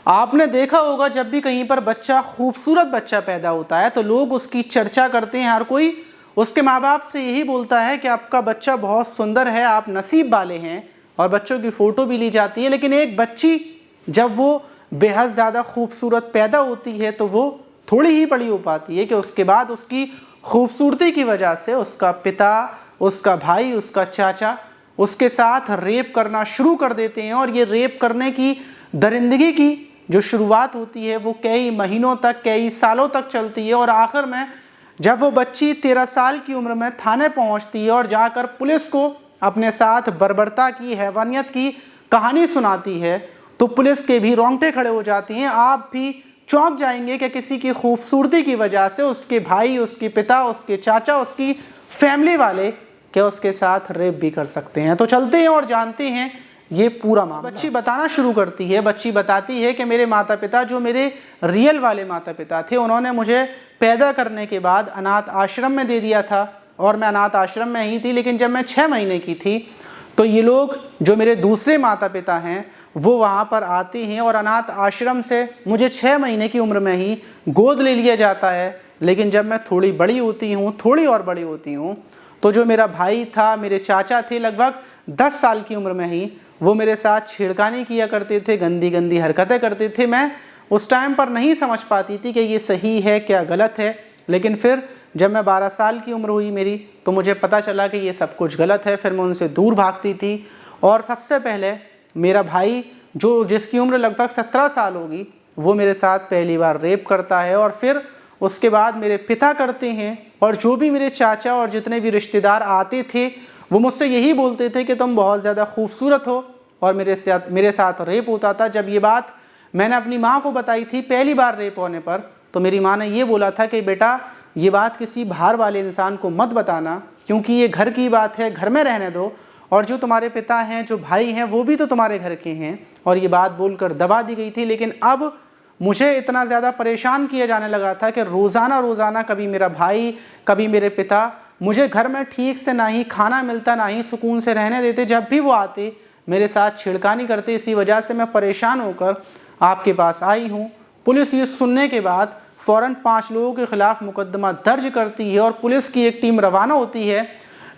आपने देखा होगा जब भी कहीं पर बच्चा, खूबसूरत बच्चा पैदा होता है तो लोग उसकी चर्चा करते हैं। हर कोई उसके माँ बाप से यही बोलता है कि आपका बच्चा बहुत सुंदर है, आप नसीब वाले हैं, और बच्चों की फ़ोटो भी ली जाती है। लेकिन एक बच्ची जब वो बेहद ज़्यादा खूबसूरत पैदा होती है तो वो थोड़ी ही बड़ी हो पाती है कि उसके बाद उसकी खूबसूरती की वजह से उसका पिता, उसका भाई, उसका चाचा उसके साथ रेप करना शुरू कर देते हैं। और ये रेप करने की दरिंदगी की जो शुरुआत होती है वो कई महीनों तक, कई सालों तक चलती है। और आखिर में जब वो बच्ची 13 साल की उम्र में थाने पहुंचती है और जाकर पुलिस को अपने साथ बर्बरता की, हैवानियत की कहानी सुनाती है तो पुलिस के भी रोंगटे खड़े हो जाती हैं। आप भी चौंक जाएंगे कि किसी की खूबसूरती की वजह से उसके भाई, उसके पिता, उसके चाचा, उसकी फैमिली वाले क्या उसके साथ रेप भी कर सकते हैं। तो चलते हैं और जानते हैं ये पूरा मामला। बच्ची बताना शुरू करती है। बच्ची बताती है कि मेरे माता पिता, जो मेरे रियल वाले माता पिता थे, उन्होंने मुझे पैदा करने के बाद अनाथ आश्रम में दे दिया था और मैं अनाथ आश्रम में ही थी। लेकिन जब मैं 6 महीने की थी तो ये लोग, जो मेरे दूसरे माता पिता हैं, वो वहाँ पर आते हैं और अनाथ आश्रम से मुझे 6 महीने की उम्र में ही गोद ले लिया जाता है। लेकिन जब मैं थोड़ी बड़ी होती हूँ, थोड़ी और बड़ी होती हूँ, तो जो मेरा भाई था, मेरे चाचा थे, लगभग 10 साल की उम्र में ही वो मेरे साथ छेड़खानी किया करते थे, गंदी गंदी हरकतें करते थे। मैं उस टाइम पर नहीं समझ पाती थी कि ये सही है क्या गलत है। लेकिन फिर जब मैं 12 साल की उम्र हुई मेरी तो मुझे पता चला कि ये सब कुछ गलत है। फिर मैं उनसे दूर भागती थी। और सबसे पहले मेरा भाई, जो जिसकी उम्र लगभग 17 साल होगी, वो मेरे साथ पहली बार रेप करता है। और फिर उसके बाद मेरे पिता करते हैं। और जो भी मेरे चाचा और जितने भी रिश्तेदार आते थे वो मुझसे यही बोलते थे कि तुम बहुत ज़्यादा खूबसूरत हो, और मेरे साथ रेप होता था। जब ये बात मैंने अपनी माँ को बताई थी पहली बार रेप होने पर, तो मेरी माँ ने ये बोला था कि बेटा, ये बात किसी बाहर वाले इंसान को मत बताना, क्योंकि ये घर की बात है, घर में रहने दो, और जो तुम्हारे पिता हैं, जो भाई हैं, वो भी तो तुम्हारे घर के हैं। और ये बात बोलकर दबा दी गई थी। लेकिन अब मुझे इतना ज़्यादा परेशान किया जाने लगा था कि रोज़ाना रोज़ाना कभी मेरा भाई, कभी मेरे पिता मुझे घर में ठीक से ना ही खाना मिलता, ना ही सुकून से रहने देते। जब भी वो आते मेरे साथ छेड़खानी करते। इसी वजह से मैं परेशान होकर आपके पास आई हूँ। पुलिस ये सुनने के बाद फ़ौरन 5 लोगों के खिलाफ मुकदमा दर्ज करती है और पुलिस की एक टीम रवाना होती है,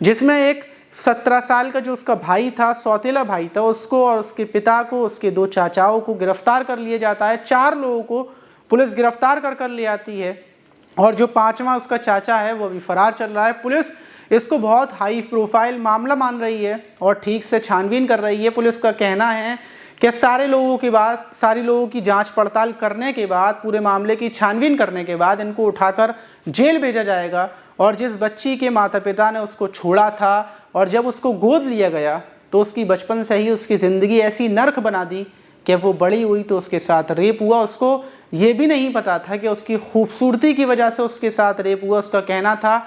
जिसमें एक 17 साल का जो उसका भाई था, सौतेला भाई था, उसको और उसके पिता को, उसके 2 चाचाओं को गिरफ्तार कर लिया जाता है। 4 लोगों को पुलिस गिरफ्तार कर ले आती है और जो 5वां उसका चाचा है वो भी फरार चल रहा है। पुलिस इसको बहुत हाई प्रोफाइल मामला मान रही है और ठीक से छानबीन कर रही है। पुलिस का कहना है कि सारे लोगों की जांच पड़ताल करने के बाद, पूरे मामले की छानबीन करने के बाद इनको उठाकर जेल भेजा जाएगा। और जिस बच्ची के माता पिता ने उसको छोड़ा था और जब उसको गोद लिया गया तो उसकी बचपन से ही उसकी ज़िंदगी ऐसी नर्क बना दी कि वो बड़ी हुई तो उसके साथ रेप हुआ। उसको ये भी नहीं पता था कि उसकी खूबसूरती की वजह से उसके साथ रेप हुआ। उसका कहना था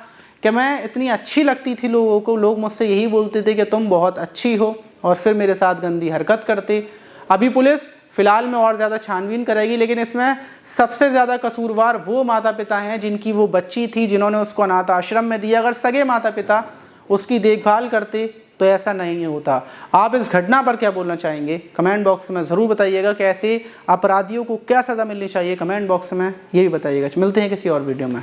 कि मैं इतनी अच्छी लगती थी लोगों को, लोग मुझसे यही बोलते थे कि तुम बहुत अच्छी हो, और फिर मेरे साथ गंदी हरकत करते। अभी पुलिस फ़िलहाल में और ज़्यादा छानबीन करेगी, लेकिन इसमें सबसे ज़्यादा कसूरवार वो माता पिता हैं जिनकी वो बच्ची थी, जिन्होंने उसको अनाथ आश्रम में दिया। अगर सगे माता पिता उसकी देखभाल करते तो ऐसा नहीं होता। आप इस घटना पर क्या बोलना चाहेंगे? कमेंट बॉक्स में ज़रूर बताइएगा। कि ऐसे अपराधियों को क्या सज़ा मिलनी चाहिए, कमेंट बॉक्स में ये भी बताइएगा। मिलते हैं किसी और वीडियो में।